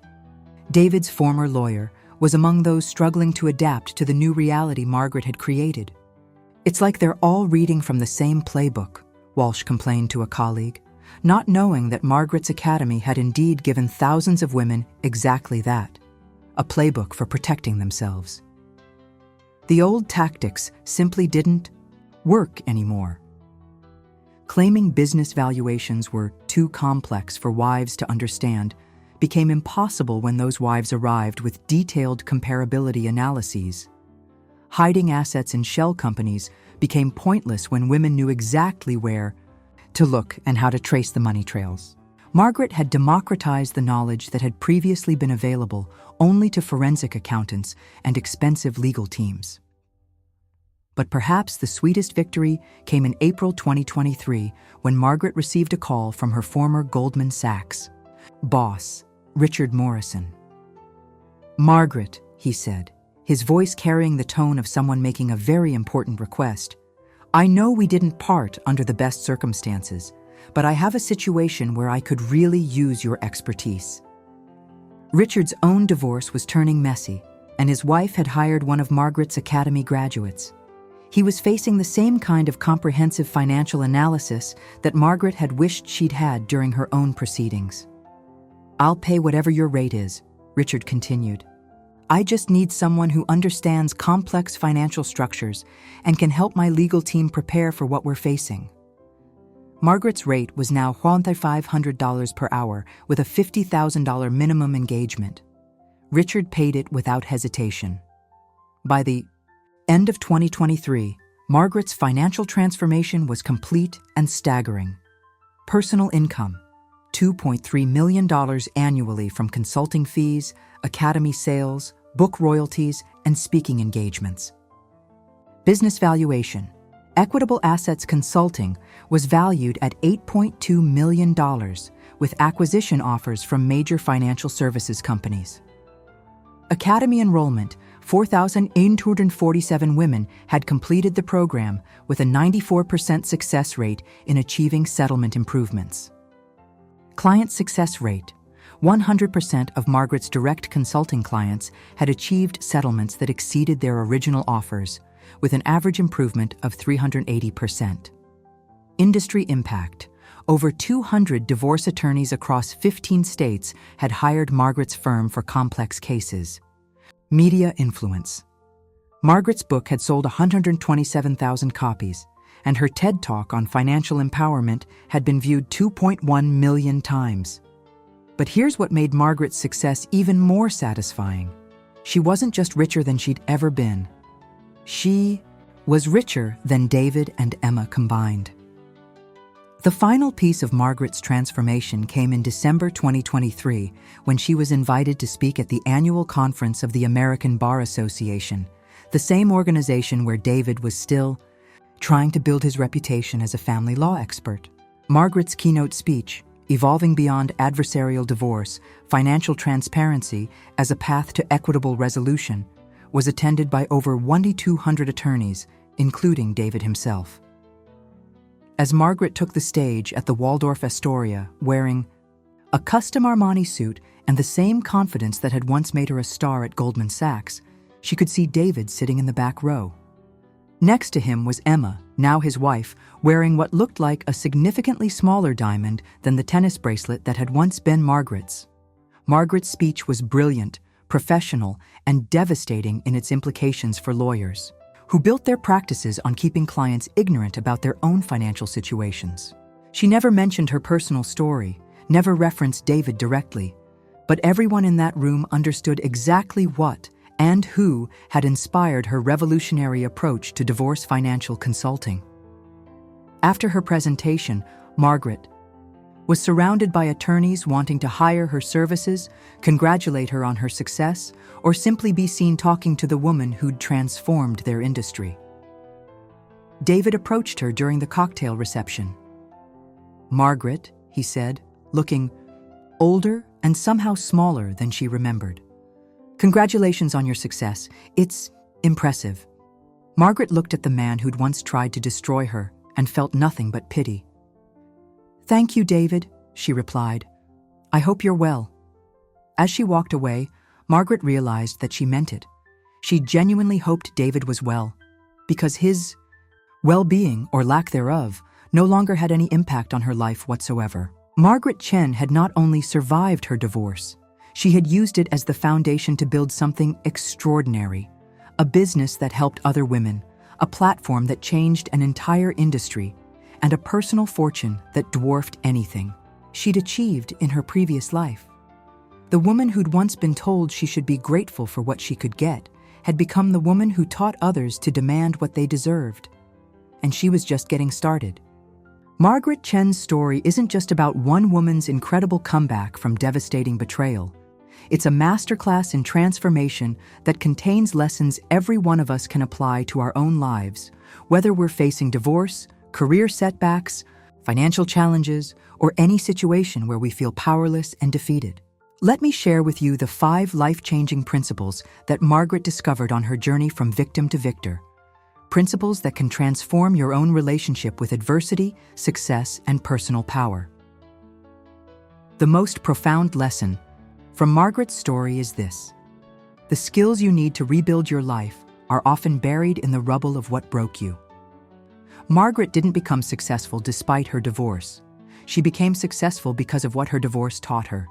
David's former lawyer, was among those struggling to adapt to the new reality Margaret had created. "It's like they're all reading from the same playbook," Walsh complained to a colleague, not knowing that Margaret's Academy had indeed given thousands of women exactly that, a playbook for protecting themselves. The old tactics simply didn't work anymore. Claiming business valuations were too complex for wives to understand became impossible when those wives arrived with detailed comparability analyses. Hiding assets in shell companies became pointless when women knew exactly where to look and how to trace the money trails. Margaret had democratized the knowledge that had previously been available only to forensic accountants and expensive legal teams. But perhaps the sweetest victory came in April 2023 when Margaret received a call from her former Goldman Sachs boss, Richard Morrison. "Margaret," he said, his voice carrying the tone of someone making a very important request, "I know we didn't part under the best circumstances, but I have a situation where I could really use your expertise." Richard's own divorce was turning messy, and his wife had hired one of Margaret's academy graduates. He was facing the same kind of comprehensive financial analysis that Margaret had wished she'd had during her own proceedings. "I'll pay whatever your rate is," Richard continued. "I just need someone who understands complex financial structures and can help my legal team prepare for what we're facing." Margaret's rate was now $2,500 per hour with a $50,000 minimum engagement. Richard paid it without hesitation. By the end of 2023, Margaret's financial transformation was complete and staggering. Personal income, $2.3 million annually from consulting fees, academy sales, book royalties, and speaking engagements. Business valuation, Equitable Assets Consulting was valued at $8.2 million, with acquisition offers from major financial services companies. Academy enrollment, 4,847 women had completed the program with a 94% success rate in achieving settlement improvements. Client success rate, 100% of Margaret's direct consulting clients had achieved settlements that exceeded their original offers, with an average improvement of 380%. Industry impact, over 200 divorce attorneys across 15 states had hired Margaret's firm for complex cases. Media influence. Margaret's book had sold 127,000 copies, and her TED Talk on financial empowerment had been viewed 2.1 million times. But here's what made Margaret's success even more satisfying. She wasn't just richer than she'd ever been. She was richer than David and Emma combined. The final piece of Margaret's transformation came in December 2023 when she was invited to speak at the annual conference of the American Bar Association, the same organization where David was still trying to build his reputation as a family law expert. Margaret's keynote speech, Evolving Beyond Adversarial Divorce, Financial Transparency as a Path to Equitable Resolution, was attended by over 2,200 attorneys, including David himself. As Margaret took the stage at the Waldorf Astoria, wearing a custom Armani suit and the same confidence that had once made her a star at Goldman Sachs, she could see David sitting in the back row. Next to him was Emma, now his wife, wearing what looked like a significantly smaller diamond than the tennis bracelet that had once been Margaret's. Margaret's speech was brilliant, professional, and devastating in its implications for lawyers, who built their practices on keeping clients ignorant about their own financial situations. She never mentioned her personal story, never referenced David directly, but everyone in that room understood exactly what and who had inspired her revolutionary approach to divorce financial consulting. After her presentation, Margaret was surrounded by attorneys wanting to hire her services, congratulate her on her success, or simply be seen talking to the woman who'd transformed their industry. David approached her during the cocktail reception. "Margaret," he said, looking older and somehow smaller than she remembered. "Congratulations on your success. It's impressive." Margaret looked at the man who'd once tried to destroy her and felt nothing but pity. "Thank you, David," she replied. "I hope you're well." As she walked away, Margaret realized that she meant it. She genuinely hoped David was well, because his well-being, or lack thereof, no longer had any impact on her life whatsoever. Margaret Chen had not only survived her divorce, she had used it as the foundation to build something extraordinary, a business that helped other women, a platform that changed an entire industry, and a personal fortune that dwarfed anything she'd achieved in her previous life. The woman who'd once been told she should be grateful for what she could get had become the woman who taught others to demand what they deserved. And she was just getting started. Margaret Chen's story isn't just about one woman's incredible comeback from devastating betrayal. It's a masterclass in transformation that contains lessons every one of us can apply to our own lives, whether we're facing divorce, career setbacks, financial challenges, or any situation where we feel powerless and defeated. Let me share with you the 5 life-changing principles that Margaret discovered on her journey from victim to victor. Principles that can transform your own relationship with adversity, success, and personal power. The most profound lesson from Margaret's story is this: the skills you need to rebuild your life are often buried in the rubble of what broke you. Margaret didn't become successful despite her divorce. She became successful because of what her divorce taught her.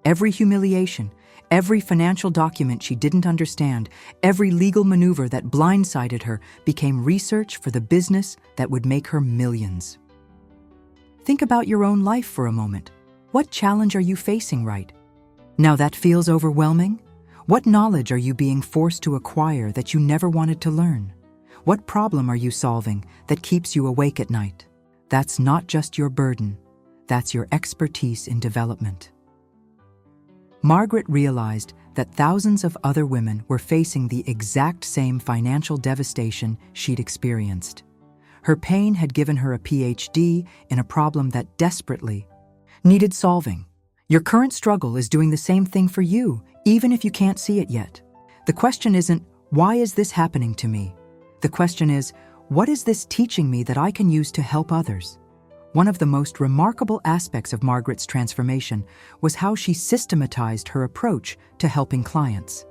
Every humiliation, every financial document she didn't understand, every legal maneuver that blindsided her became research for the business that would make her millions. Think about your own life for a moment. What challenge are you facing right now that feels overwhelming? What knowledge are you being forced to acquire that you never wanted to learn? What problem are you solving that keeps you awake at night? That's not just your burden, that's your expertise in development. Margaret realized that thousands of other women were facing the exact same financial devastation she'd experienced. Her pain had given her a PhD in a problem that desperately needed solving. Your current struggle is doing the same thing for you, even if you can't see it yet. The question isn't, why is this happening to me? The question is, what is this teaching me that I can use to help others? One of the most remarkable aspects of Margaret's transformation was how she systematized her approach to helping clients.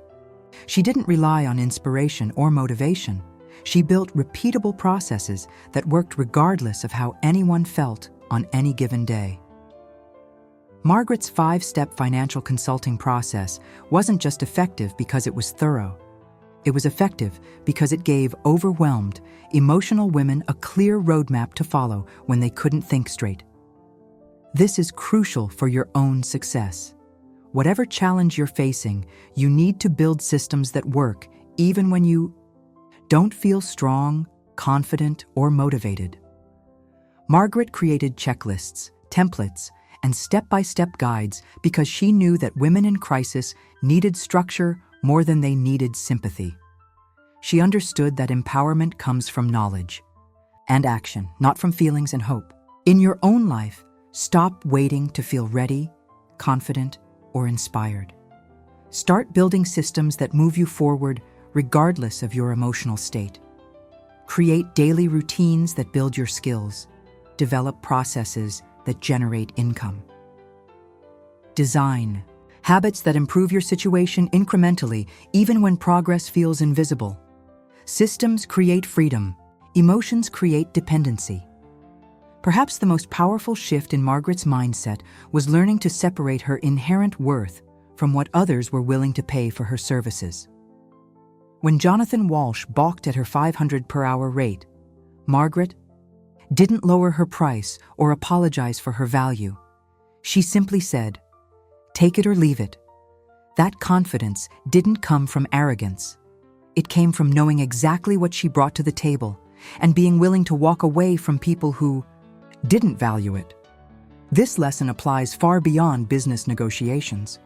She didn't rely on inspiration or motivation. She built repeatable processes that worked regardless of how anyone felt on any given day. Margaret's 5-step financial consulting process wasn't just effective because it was thorough. It was effective because it gave overwhelmed, emotional women a clear roadmap to follow when they couldn't think straight. This is crucial for your own success. Whatever challenge you're facing, you need to build systems that work even when you don't feel strong, confident, or motivated. Margaret created checklists, templates, and step-by-step guides because she knew that women in crisis needed structure more than they needed sympathy. She understood that empowerment comes from knowledge and action, not from feelings and hope. In your own life, stop waiting to feel ready, confident, or inspired. Start building systems that move you forward regardless of your emotional state. Create daily routines that build your skills. Develop processes that generate income. Design habits that improve your situation incrementally, even when progress feels invisible. Systems create freedom. Emotions create dependency. Perhaps the most powerful shift in Margaret's mindset was learning to separate her inherent worth from what others were willing to pay for her services. When Jonathan Walsh balked at her $500 per hour rate, Margaret didn't lower her price or apologize for her value. She simply said, "Take it or leave it." That confidence didn't come from arrogance. It came from knowing exactly what she brought to the table and being willing to walk away from people who didn't value it. This lesson applies far beyond business negotiations.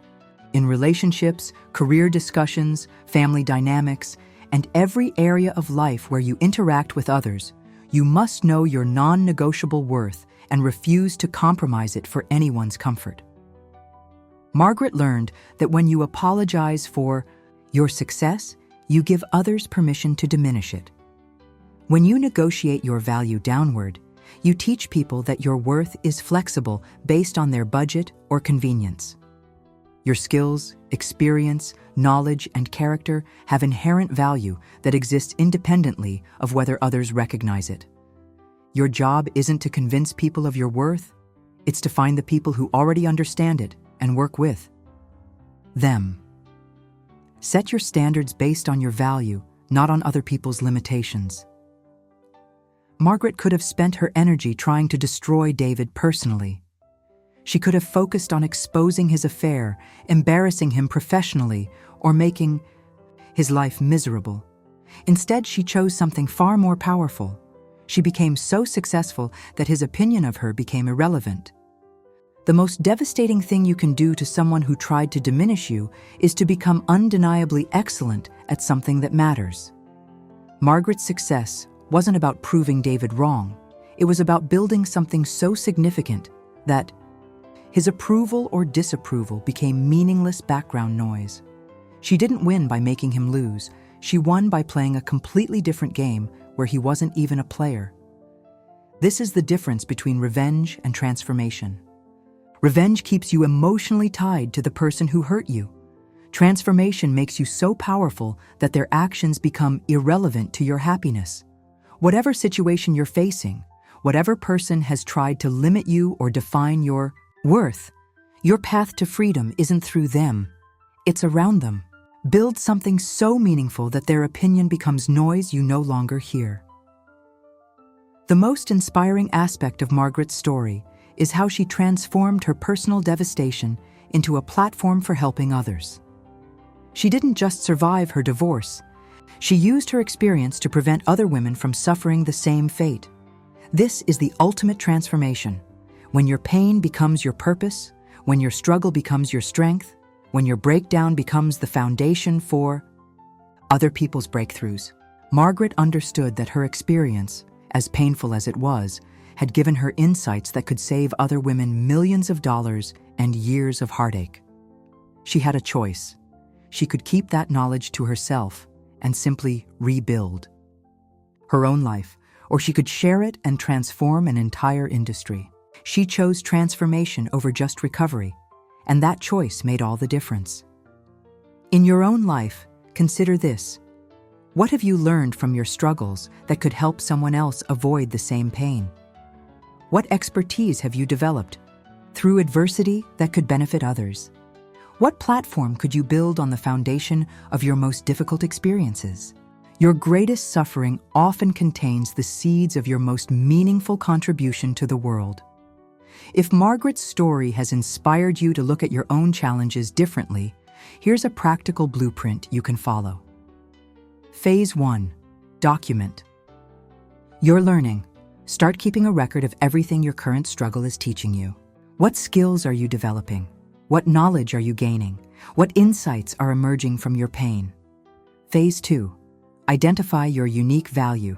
In relationships, career discussions, family dynamics, and every area of life where you interact with others, you must know your non-negotiable worth and refuse to compromise it for anyone's comfort. Margaret learned that when you apologize for your success, you give others permission to diminish it. When you negotiate your value downward, you teach people that your worth is flexible based on their budget or convenience. Your skills, experience, knowledge, and character have inherent value that exists independently of whether others recognize it. Your job isn't to convince people of your worth, it's to find the people who already understand it and work with them. Set your standards based on your value, not on other people's limitations. Margaret could have spent her energy trying to destroy David personally. She could have focused on exposing his affair, embarrassing him professionally, or making his life miserable. Instead, she chose something far more powerful. She became so successful that his opinion of her became irrelevant. The most devastating thing you can do to someone who tried to diminish you is to become undeniably excellent at something that matters. Margaret's success wasn't about proving David wrong. It was about building something so significant that his approval or disapproval became meaningless background noise. She didn't win by making him lose. She won by playing a completely different game where he wasn't even a player. This is the difference between revenge and transformation. Revenge keeps you emotionally tied to the person who hurt you. Transformation makes you so powerful that their actions become irrelevant to your happiness. Whatever situation you're facing, whatever person has tried to limit you or define your worth, your path to freedom isn't through them. It's around them. Build something so meaningful that their opinion becomes noise you no longer hear. The most inspiring aspect of Margaret's story is how she transformed her personal devastation into a platform for helping others. She didn't just survive her divorce. She used her experience to prevent other women from suffering the same fate. This is the ultimate transformation. When your pain becomes your purpose, when your struggle becomes your strength, when your breakdown becomes the foundation for other people's breakthroughs. Margaret understood that her experience, as painful as it was, had given her insights that could save other women millions of dollars and years of heartache. She had a choice. She could keep that knowledge to herself and simply rebuild her own life, or she could share it and transform an entire industry. She chose transformation over just recovery, and that choice made all the difference. In your own life, consider this. What have you learned from your struggles that could help someone else avoid the same pain? What expertise have you developed through adversity that could benefit others? What platform could you build on the foundation of your most difficult experiences? Your greatest suffering often contains the seeds of your most meaningful contribution to the world. If Margaret's story has inspired you to look at your own challenges differently, here's a practical blueprint you can follow. Phase 1. Document. You're learning. Start keeping a record of everything your current struggle is teaching you. What skills are you developing? What knowledge are you gaining? What insights are emerging from your pain? Phase 2. Identify your unique value.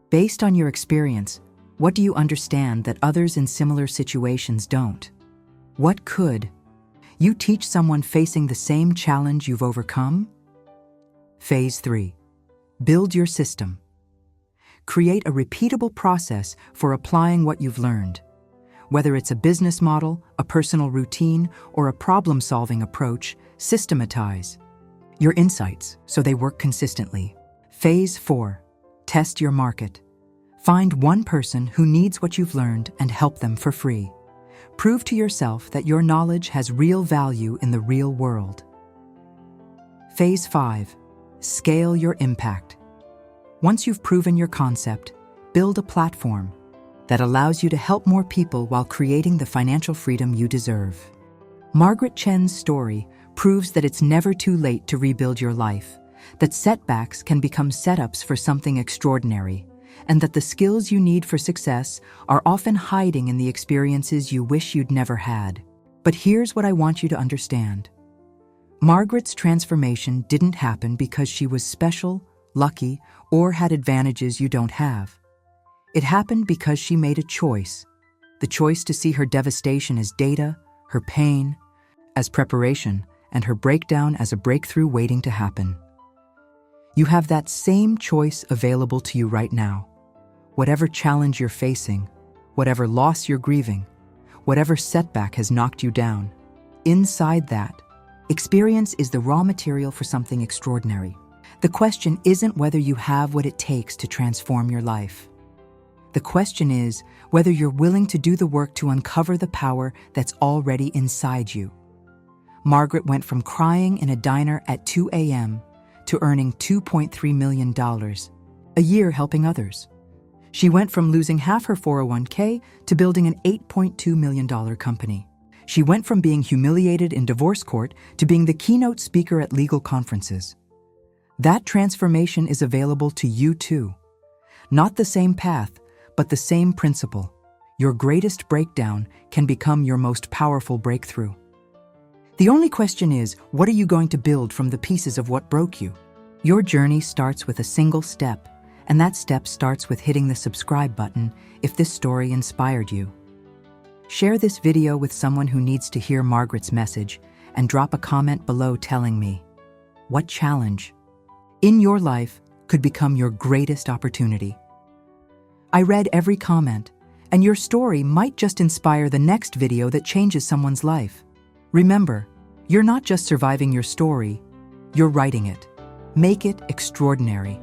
Based on your experience, what do you understand that others in similar situations don't? What could you teach someone facing the same challenge you've overcome? Phase 3. Build your system. Create a repeatable process for applying what you've learned. Whether it's a business model, a personal routine, or a problem-solving approach, systematize your insights so they work consistently. Phase 4. Test your market. Find one person who needs what you've learned and help them for free. Prove to yourself that your knowledge has real value in the real world. Phase 5. Scale your impact. Once you've proven your concept, build a platform that allows you to help more people while creating the financial freedom you deserve. Margaret Chen's story proves that it's never too late to rebuild your life, that setbacks can become setups for something extraordinary, and that the skills you need for success are often hiding in the experiences you wish you'd never had. But here's what I want you to understand. Margaret's transformation didn't happen because she was special, lucky, or had advantages you don't have. It happened because she made a choice. The choice to see her devastation as data, her pain as preparation, and her breakdown as a breakthrough waiting to happen. You have that same choice available to you right now. Whatever challenge you're facing, whatever loss you're grieving, whatever setback has knocked you down, inside that, experience is the raw material for something extraordinary. The question isn't whether you have what it takes to transform your life. The question is whether you're willing to do the work to uncover the power that's already inside you. Margaret went from crying in a diner at 2 a.m. to earning $2.3 million a year helping others. She went from losing half her 401k to building an $8.2 million company. She went from being humiliated in divorce court to being the keynote speaker at legal conferences. That transformation is available to you too. Not the same path, but the same principle. Your greatest breakdown can become your most powerful breakthrough. The only question is, what are you going to build from the pieces of what broke you? Your journey starts with a single step, and that step starts with hitting the subscribe button if this story inspired you. Share this video with someone who needs to hear Margaret's message, and drop a comment below telling me, what challenge in your life could become your greatest opportunity? I read every comment, and your story might just inspire the next video that changes someone's life. Remember, you're not just surviving your story, you're writing it. Make it extraordinary.